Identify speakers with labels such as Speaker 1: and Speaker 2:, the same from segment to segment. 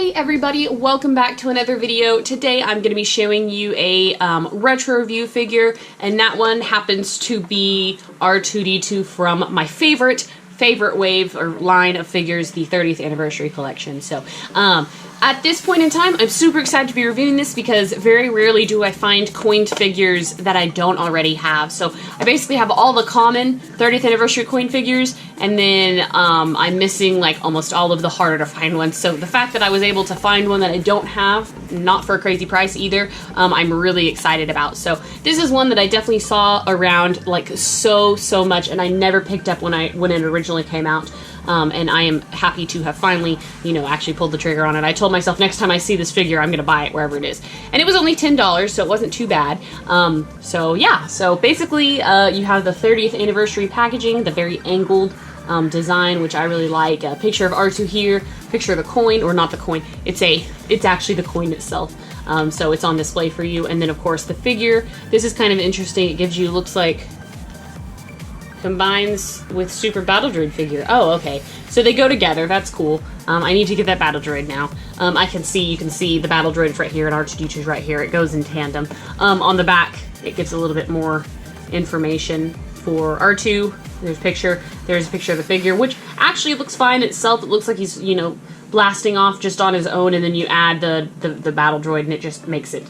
Speaker 1: Hey everybody, welcome back to another video. Today I'm going to be showing you a retro review figure, and that one happens to be R2-D2 from my favorite wave or line of figures, the 30th anniversary collection. So at this point in time, I'm super excited to be reviewing this because very rarely do I find coined figures that I don't already have. So I basically have all the common 30th anniversary coin figures, and then I'm missing like almost all of the harder to find ones. So the fact that I was able to find one that I don't have, not for a crazy price either, I'm really excited about. So this is one that I definitely saw around like so much, and I never picked up when it originally came out. And I am happy to have finally, actually pulled the trigger on it. I told myself next time I see this figure, I'm going to buy it wherever it is. And it was only $10, so it wasn't too bad. So yeah, so basically you have the 30th anniversary packaging, the very angled design, which I really like. A picture of R2 here, picture of the coin, or not the coin, it's actually the coin itself. So it's on display for you. And then of course the figure, this is kind of interesting. It gives you, looks like, combines with Super Battle Droid figure. Oh, okay. So they go together. That's cool. I need to get that Battle Droid now. You can see the Battle Droid right here and R2-D2's right here. It goes in tandem. On the back, it gives a little bit more information for R2. There's a picture of the figure, which actually looks fine itself. It looks like he's, blasting off just on his own, and then you add the Battle Droid, and it just makes it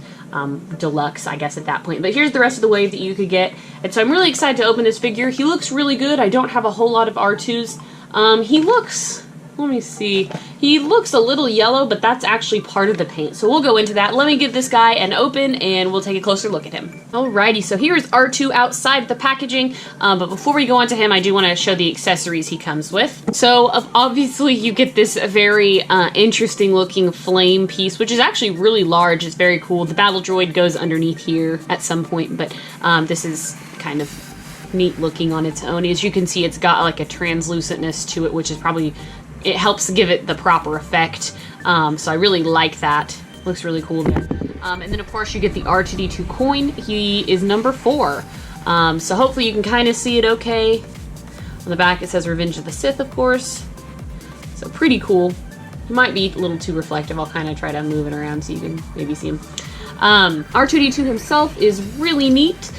Speaker 1: deluxe, I guess, at that point. But here's the rest of the wave that you could get, and so I'm really excited to open this figure. He looks really good. I don't have a whole lot of R2s. He looks, let me see, he looks a little yellow, but that's actually part of the paint, so we'll go into that. Let me give this guy an open, and we'll take a closer look at him. Alrighty, so here's R2 outside the packaging, but before we go on to him, I do want to show the accessories he comes with. So obviously you get this very interesting looking flame piece, which is actually really large. It's very cool. The Battle Droid goes underneath here at some point, but this is kind of neat looking on its own. As you can see, it's got like a translucentness to it, which is probably, it helps give it the proper effect. So I really like that. Looks really cool there. And then of course you get the R2-D2 coin. He is number 4. So hopefully you can kind of see it okay. On the back it says Revenge of the Sith, of course. So pretty cool. It might be a little too reflective. I'll kind of try to move it around so you can maybe see him. R2-D2 himself is really neat.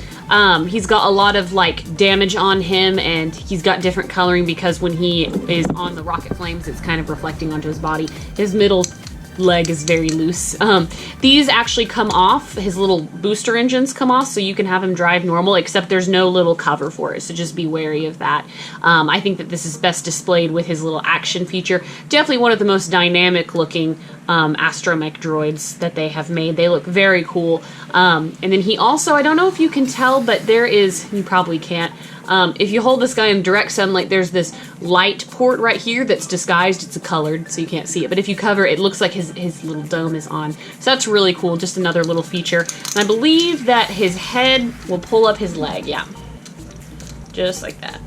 Speaker 1: He's got a lot of like damage on him, and he's got different coloring because when he is on the rocket flames, it's kind of reflecting onto his body. His middle leg is very loose. These actually come off. His little booster engines come off, so you can have him drive normal, except there's no little cover for it, so just be wary of that. I think that this is best displayed with his little action feature. Definitely one of the most dynamic looking astromech droids that they have made. They look very cool. And then he also, I don't know if you can tell, but there is, you probably can't, if you hold this guy in direct sunlight, there's this light port right here that's disguised. It's colored, so you can't see it. But if you cover it, it looks like his little dome is on. So that's really cool, just another little feature. And I believe that his head will pull up his leg, yeah. Just like that.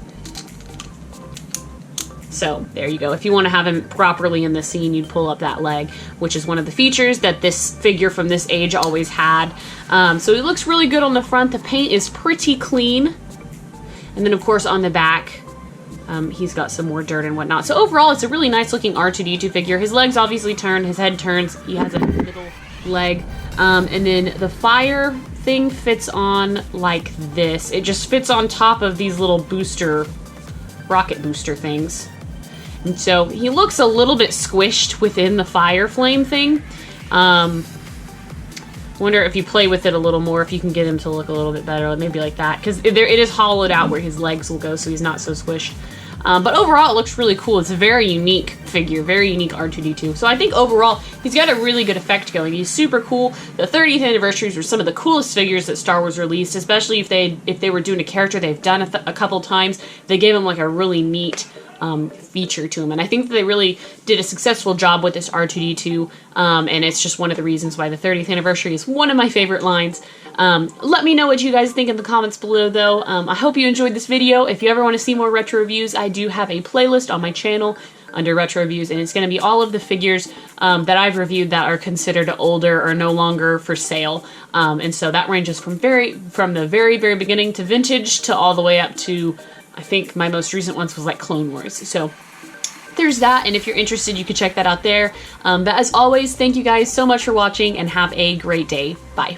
Speaker 1: So there you go. If you want to have him properly in the scene, you'd pull up that leg, which is one of the features that this figure from this age always had. So he looks really good on the front. The paint is pretty clean. And then of course on the back, he's got some more dirt and whatnot. So overall, it's a really nice looking R2-D2 figure. His legs obviously turn, his head turns, he has a middle leg. And then the fire thing fits on like this. It just fits on top of these little rocket booster things. And so he looks a little bit squished within the fire flame thing. Wonder if you play with it a little more, if you can get him to look a little bit better, maybe like that, because it is hollowed out where his legs will go, so he's not so squished. But overall, it looks really cool. It's a very unique figure, very unique R2-D2. So I think overall, he's got a really good effect going. He's super cool. The 30th anniversaries were some of the coolest figures that Star Wars released, especially if they were doing a character they've done a couple times. They gave him like a really neat feature to him, and I think that they really did a successful job with this R2-D2, and it's just one of the reasons why the 30th anniversary is one of my favorite lines. Let me know what you guys think in the comments below, though. I hope you enjoyed this video. If you ever want to see more retro reviews, I do have a playlist on my channel under retro reviews, and it's going to be all of the figures that I've reviewed that are considered older or no longer for sale, and so that ranges from the very beginning to vintage to all the way up to, I think my most recent ones was like Clone Wars. So there's that, and if you're interested, you can check that out there. But as always, thank you guys so much for watching, and have a great day. Bye.